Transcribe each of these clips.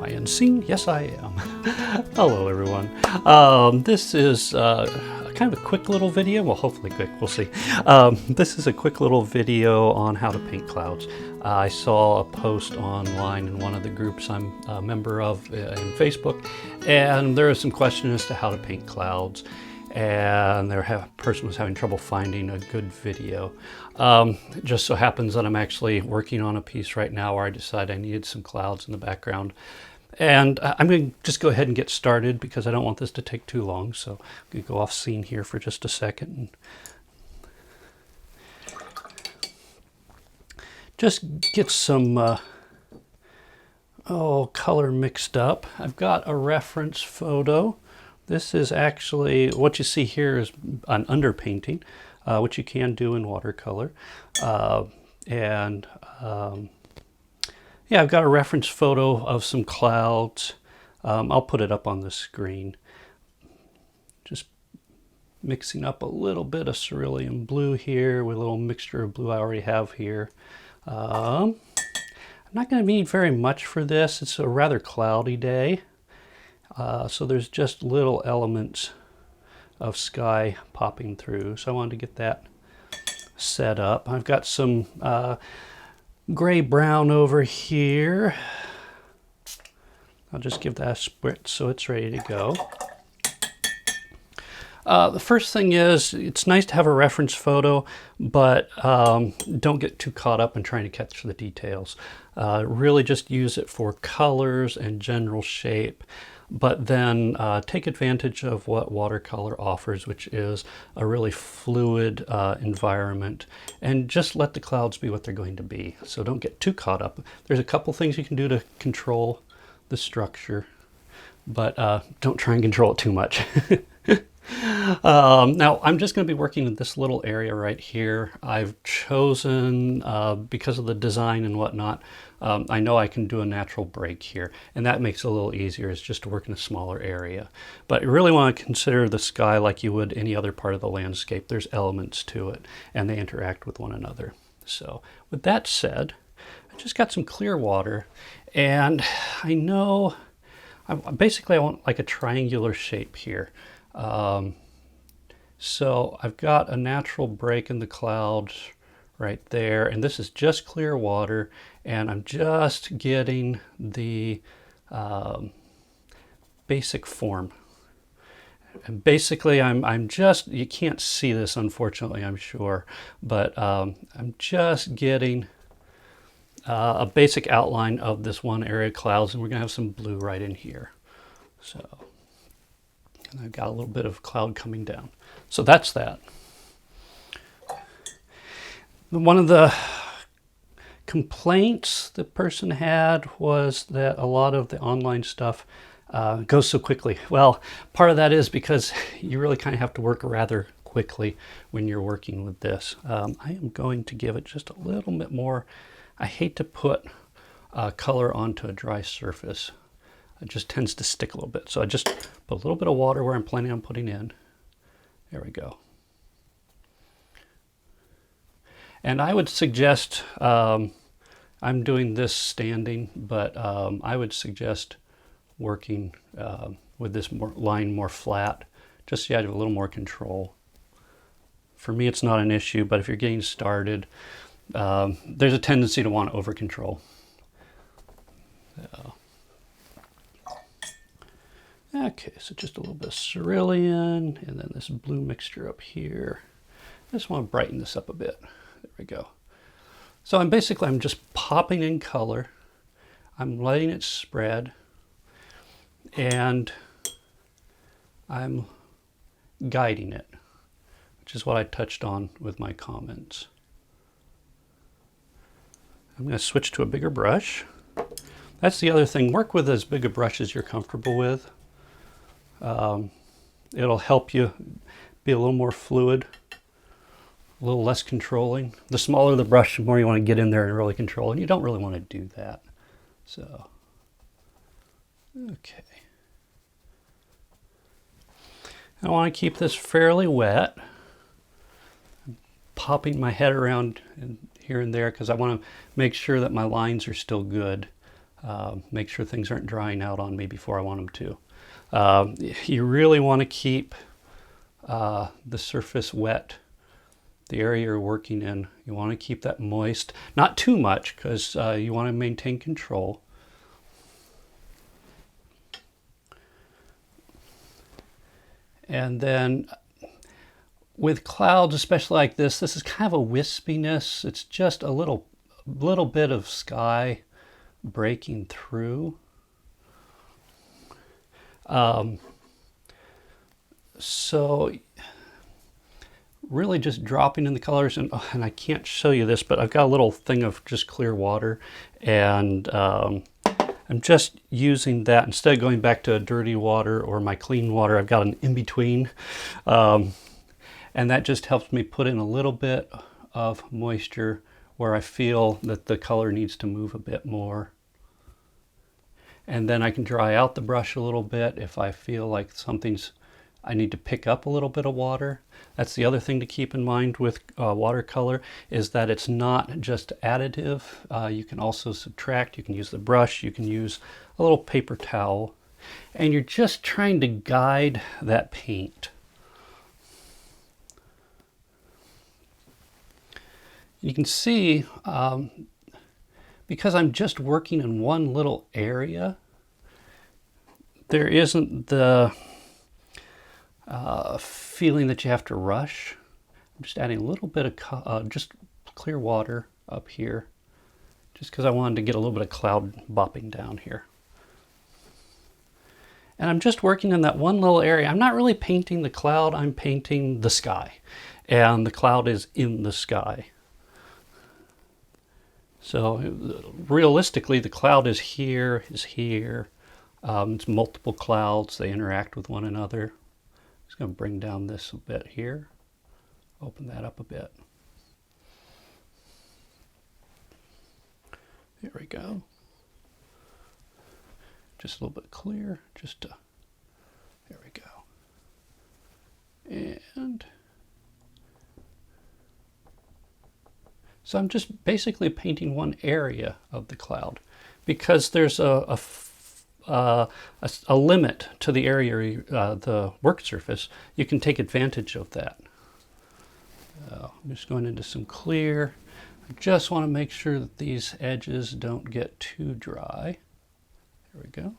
Am I in scene? Yes, I am. Hello, everyone. This is kind of a quick little video. Well, hopefully quick. We'll see. This is a quick little video on how to paint clouds. I saw a post online in one of the groups I'm a member of in Facebook, and there is some questions as to how to paint clouds. And a person was having trouble finding a good video. It just so happens that I'm actually working on a piece right now where I decided I needed some clouds in the background. And I'm going to just go ahead and get started because I don't want this to take too long. So I'm going to go off scene here for just a second. And just get some color mixed up. I've got a reference photo. This is actually, what you see here is an underpainting, which you can do in watercolor. Yeah, I've got a reference photo of some clouds. I'll put it up on the screen. Just mixing up a little bit of cerulean blue here with a little mixture of blue I already have here. I'm not going to need very much for this. It's a rather cloudy day. So there's just little elements of sky popping through. So I wanted to get that set up. I've got some gray-brown over here. I'll just give that a spritz so it's ready to go. The first thing is, it's nice to have a reference photo, but don't get too caught up in trying to catch the details. Really just use it for colors and general shape. But then take advantage of what watercolor offers, which is a really fluid environment, and just let the clouds be what they're going to be. So don't get too caught up. There's a couple things you can do to control the structure, but don't try and control it too much. Now I'm just going to be working in this little area right here. I've chosen, because of the design and whatnot, I know I can do a natural break here, and that makes it a little easier. It's just to work in a smaller area. But you really want to consider the sky like you would any other part of the landscape. There's elements to it, and they interact with one another. So with that said, I just got some clear water, and I know, basically I want like a triangular shape here. So I've got a natural break in the clouds right there, and this is just clear water, and I'm just getting the basic form. And basically I'm just, you can't see this unfortunately, I'm sure, but I'm just getting a basic outline of this one area of clouds, and we're gonna have some blue right in here. So, and I've got a little bit of cloud coming down. So that's that. One of the complaints the person had was that a lot of the online stuff goes so quickly. Well, part of that is because you really kind of have to work rather quickly when you're working with this. I am going to give it just a little bit more. I hate to put color onto a dry surface. It just tends to stick a little bit. So I just put a little bit of water where I'm planning on putting in. There we go. And I would suggest, I'm doing this standing, but I would suggest working with this line more flat, just so you have a little more control. For me, it's not an issue, but if you're getting started, there's a tendency to want to over control. Okay, so just a little bit of cerulean, and then this blue mixture up here. I just want to brighten this up a bit. There we go. So I'm just popping in color. I'm letting it spread, and I'm guiding it, which is what I touched on with my comments. I'm going to switch to a bigger brush. That's the other thing. Work with as big a brush as you're comfortable with. It'll help you be a little more fluid, a little less controlling. The smaller the brush, the more you want to get in there and really control, and you don't really want to do that. So, okay. I want to keep this fairly wet. I'm popping my head around here and there because I want to make sure that my lines are still good. Make sure things aren't drying out on me before I want them to. You really want to keep the surface wet, the area you're working in. You want to keep that moist, not too much, because you want to maintain control. And then with clouds, especially like this is kind of a wispiness. It's just a little bit of sky breaking through. So really just dropping in the colors, and I can't show you this, but I've got a little thing of just clear water, and I'm just using that instead of going back to dirty water or my clean water. I've got an in-between, and that just helps me put in a little bit of moisture where I feel that the color needs to move a bit more. And then I can dry out the brush a little bit if I feel like I need to pick up a little bit of water. That's the other thing to keep in mind with watercolor, is that it's not just additive. You can also subtract. You can use the brush. You can use a little paper towel. And you're just trying to guide that paint. You can see, because I'm just working in one little area, there isn't the feeling that you have to rush. I'm just adding a little bit of just clear water up here, just because I wanted to get a little bit of cloud bopping down here. And I'm just working in that one little area. I'm not really painting the cloud, I'm painting the sky. And the cloud is in the sky. So realistically, the cloud is here, it's multiple clouds, they interact with one another. Just going to bring down this a bit here, open that up a bit. There we go. Just a little bit clear, there we go. And so I'm just basically painting one area of the cloud, because there's a limit to the area, the work surface. You can take advantage of that. I'm just going into some clear. I just want to make sure that these edges don't get too dry. There we go.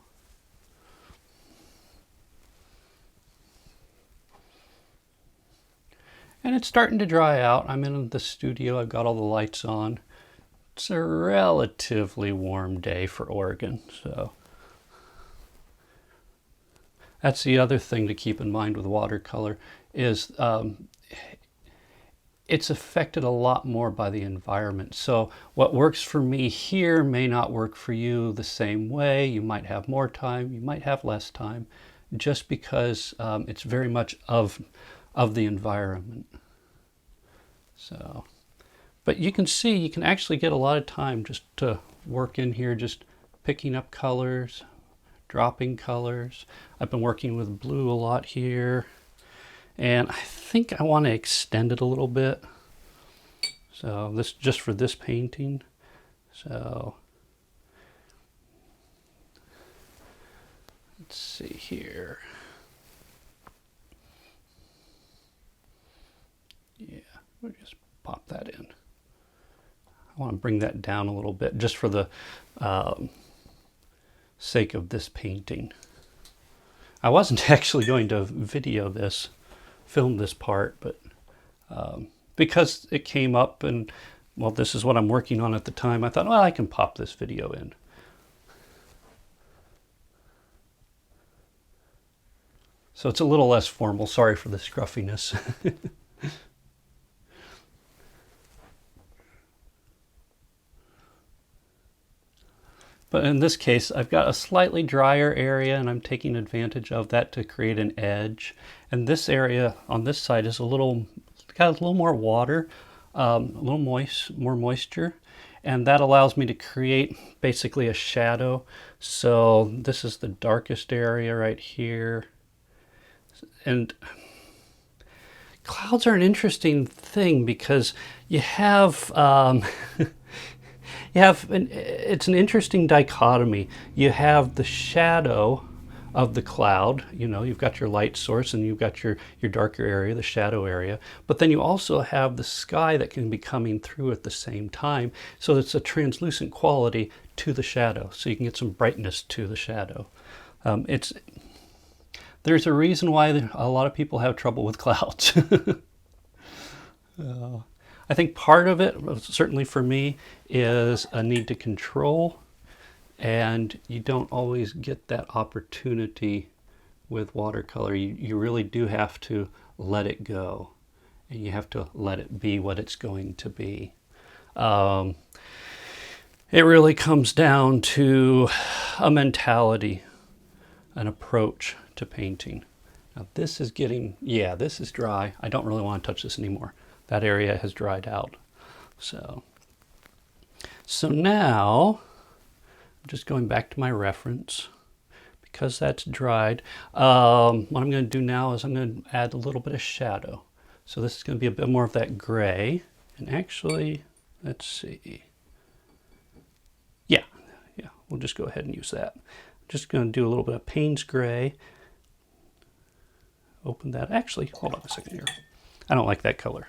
And it's starting to dry out. I'm in the studio. I've got all the lights on. It's a relatively warm day for Oregon, so that's the other thing to keep in mind with watercolor, is it's affected a lot more by the environment. So what works for me here may not work for you the same way. You might have more time, you might have less time, just because it's very much of the environment. So, but you can see, you can actually get a lot of time just to work in here, just picking up colors, dropping colors. I've been working with blue a lot here, and I think I want to extend it a little bit. So this just for this painting. So let's see here. Yeah, we'll just pop that in. I want to bring that down a little bit just for the sake of this painting. I wasn't actually going to film this part, but because it came up and, well, this is what I'm working on at the time, I thought, well, I can pop this video in. So it's a little less formal. Sorry for the scruffiness. But in this case, I've got a slightly drier area, and I'm taking advantage of that to create an edge. And this area on this side is got a little more water, a little more moisture, and that allows me to create basically a shadow. So this is the darkest area right here. And clouds are an interesting thing, because you have it's an interesting dichotomy. You have the shadow of the cloud, you know, you've got your light source and you've got your darker area, the shadow area, but then you also have the sky that can be coming through at the same time. So it's a translucent quality to the shadow, so you can get some brightness to the shadow. There's a reason why a lot of people have trouble with clouds. I think part of it, certainly for me, is a need to control, and you don't always get that opportunity with watercolor. You really do have to let it go, and you have to let it be what it's going to be. It really comes down to a mentality, an approach to painting. Now this is this is dry. I don't really want to touch this anymore. That area has dried out. So now I'm just going back to my reference because that's dried. What I'm going to do now is I'm going to add a little bit of shadow. So this is going to be a bit more of that gray. And actually, let's see. Yeah, we'll just go ahead and use that. I'm just going to do a little bit of Payne's gray. Open that. Actually, hold on a second here. I don't like that color.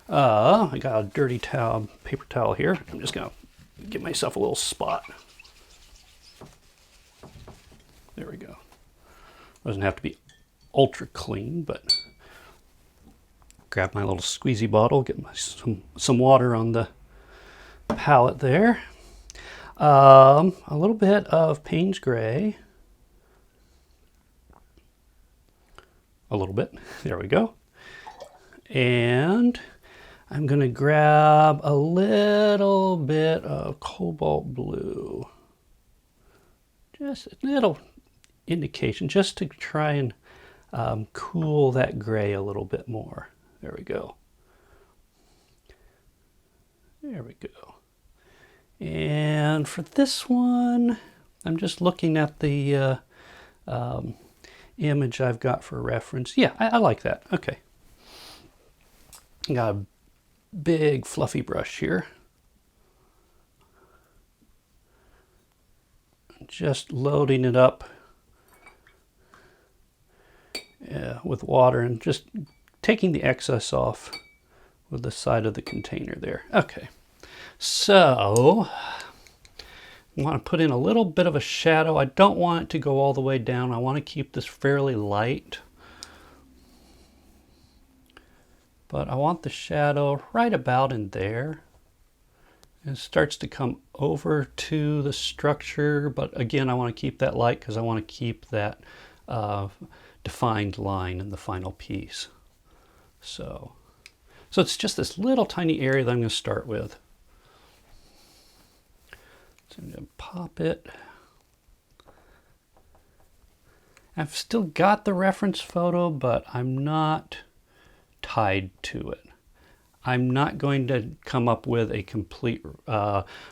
I got a dirty towel, paper towel here. I'm just going to give myself a little spot. There we go. Doesn't have to be ultra clean, but grab my little squeezy bottle, get some water on the palette there. A little bit of Payne's gray. A little bit. There we go. And I'm going to grab a little bit of cobalt blue. Just a little indication, just to try and cool that gray a little bit more. There we go. There we go. And for this one, I'm just looking at the image I've got for reference. Yeah, I like that. Okay. Got a big fluffy brush here. Just loading it up with water and just taking the excess off with the side of the container there. Okay, so I want to put in a little bit of a shadow. I don't want it to go all the way down. I want to keep this fairly light. But I want the shadow right about in there. And it starts to come over to the structure, but again, I want to keep that light because I want to keep that defined line in the final piece. So it's just this little tiny area that I'm going to start with. So I'm going to pop it. I've still got the reference photo, but I'm not tied to it. I'm not going to come up with a complete,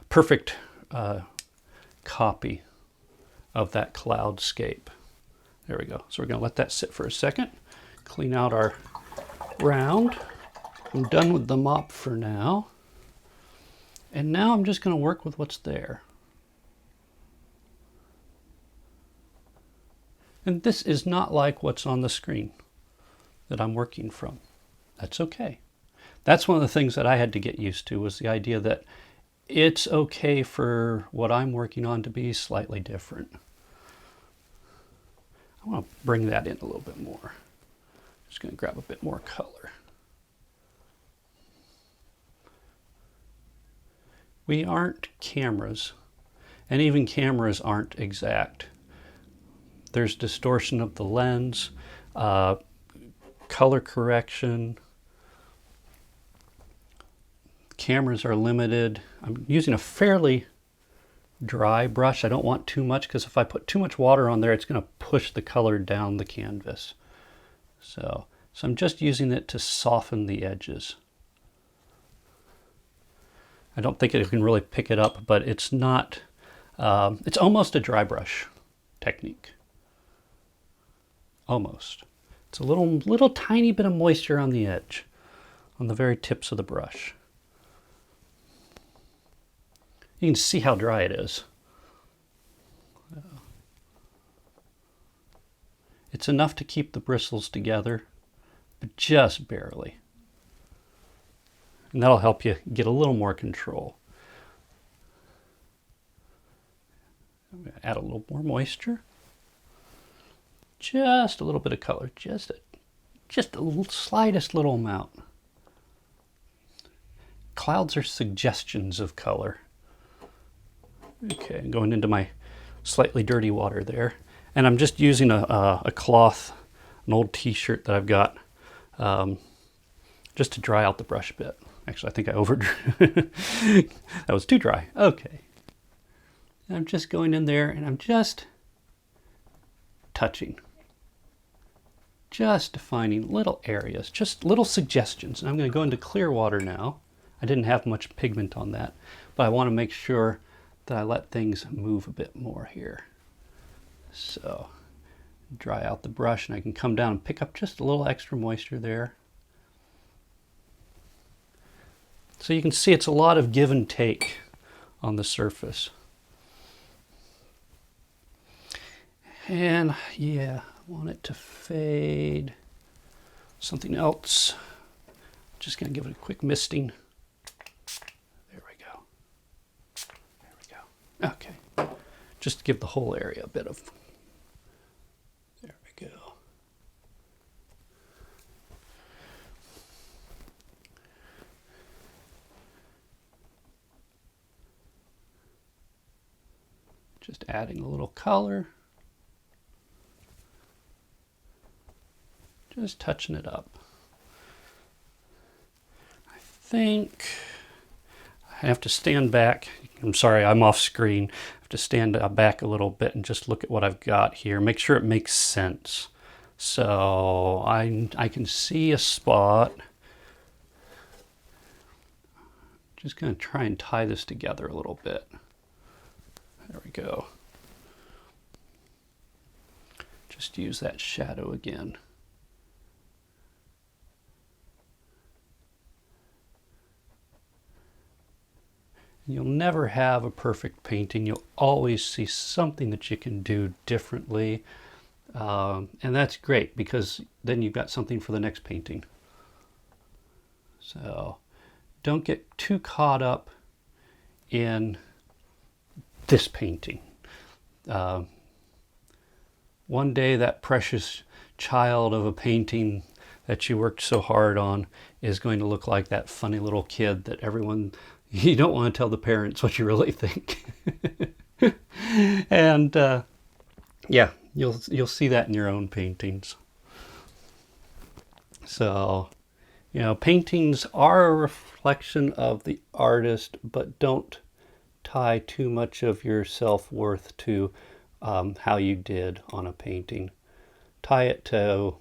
perfect copy of that cloudscape. There we go. So we're going to let that sit for a second. Clean out our round. I'm done with the mop for now. And now I'm just going to work with what's there. And this is not like what's on the screen that I'm working from. That's okay. That's one of the things that I had to get used to, was the idea that it's okay for what I'm working on to be slightly different. I want to bring that in a little bit more. Just going to grab a bit more color. We aren't cameras, and even cameras aren't exact. There's distortion of the lens, color correction. Cameras are limited. I'm using a fairly dry brush. I don't want too much, because if I put too much water on there, it's going to push the color down the canvas. So I'm just using it to soften the edges. I don't think it can really pick it up, but it's not, it's almost a dry brush technique. Almost. It's a little tiny bit of moisture on the edge, on the very tips of the brush. You can see how dry it is. It's enough to keep the bristles together, but just barely. And that'll help you get a little more control. I'm going to add a little more moisture. Just a little bit of color, just a little, slightest little amount. Clouds are suggestions of color. Okay, going into my slightly dirty water there. And I'm just using a cloth, an old t-shirt that I've got, just to dry out the brush bit. Actually, I think I overdrew. That was too dry. Okay. And I'm just going in there and I'm just touching. Just defining little areas, just little suggestions. And I'm going to go into clear water now. I didn't have much pigment on that, but I want to make sure that I let things move a bit more here. So dry out the brush and I can come down and pick up just a little extra moisture there. So you can see it's a lot of give and take on the surface. And yeah, I want it to fade. Something else. Just going to give it a quick misting. There we go. There we go. Okay. Just to give the whole area a bit of. There we go. Just adding a little color. Just touching it up. I think I have to stand back. I'm sorry, I'm off screen. I have to stand back a little bit and just look at what I've got here. Make sure it makes sense. So I can see a spot. Just going to try and tie this together a little bit. There we go. Just use that shadow again. You'll never have a perfect painting. You'll always see something that you can do differently. And that's great because then you've got something for the next painting. So don't get too caught up in this painting. One day that precious child of a painting that you worked so hard on is going to look like that funny little kid that everyone, you don't want to tell the parents what you really think. And yeah, you'll see that in your own paintings. So, you know, paintings are a reflection of the artist, but don't tie too much of your self-worth to how you did on a painting. Tie it to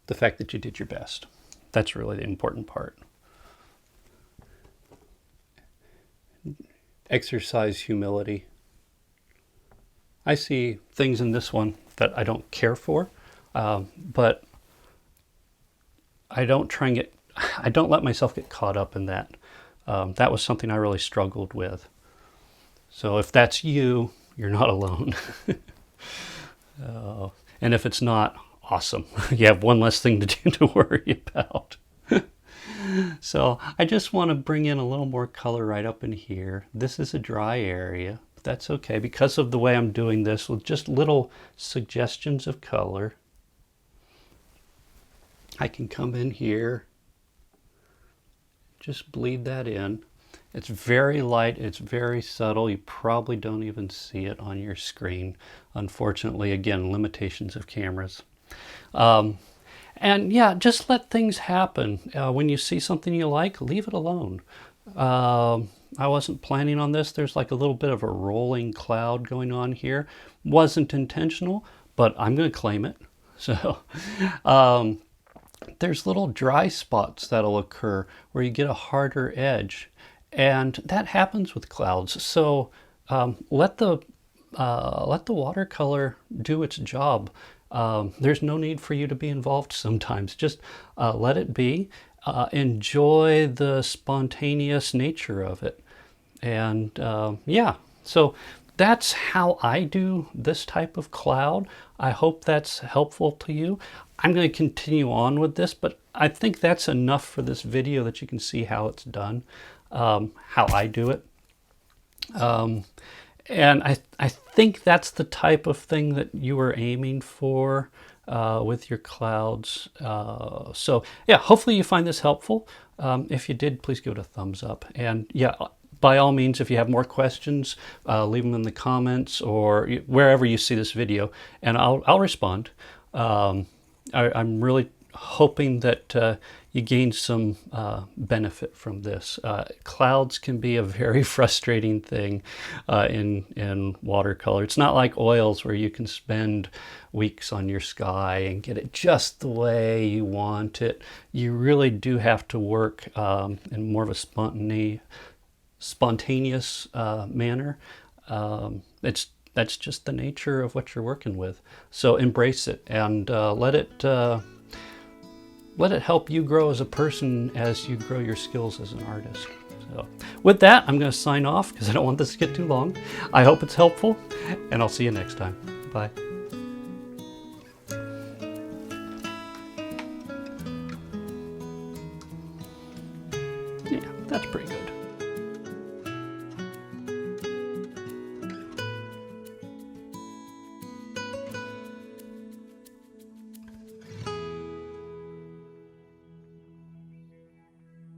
the fact that you did your best. That's really the important part. Exercise humility. I see things in this one that I don't care for, but I don't let myself get caught up in that. That was something I really struggled with. So if that's you, you're not alone. And if it's not, awesome. You have one less thing to do to worry about. So I just want to bring in a little more color right up in here. This is a dry area, but that's okay because of the way I'm doing this with just little suggestions of color. I can come in here, just bleed that in. It's very light, it's very subtle. You probably don't even see it on your screen. Unfortunately, again, limitations of cameras. And yeah, just let things happen. When you see something you like, leave it alone. I wasn't planning on this. There's like a little bit of a rolling cloud going on here. Wasn't intentional, but I'm going to claim it. So there's little dry spots that'll occur where you get a harder edge. And that happens with clouds. So let the watercolor do its job. There's no need for you to be involved sometimes. Just let it be. enjoy the spontaneous nature of it. And yeah, so that's how I do this type of cloud. I hope that's helpful to you. I'm going to continue on with this, but I think that's enough for this video that you can see how it's done, how I do it. And I think that's the type of thing that you were aiming for with your clouds. So yeah, hopefully you find this helpful. If you did, please give it a thumbs up. And yeah, by all means, if you have more questions, leave them in the comments or wherever you see this video, and I'll respond. I'm really hoping that you gain some benefit from this. Clouds can be a very frustrating thing in watercolor. It's not like oils where you can spend weeks on your sky and get it just the way you want it. You really do have to work in more of a spontaneous manner. That's just the nature of what you're working with. So embrace it and let it help you grow as a person as you grow your skills as an artist. So with that, I'm going to sign off because I don't want this to get too long. I hope it's helpful, and I'll see you next time. Bye. Yeah, that's pretty good.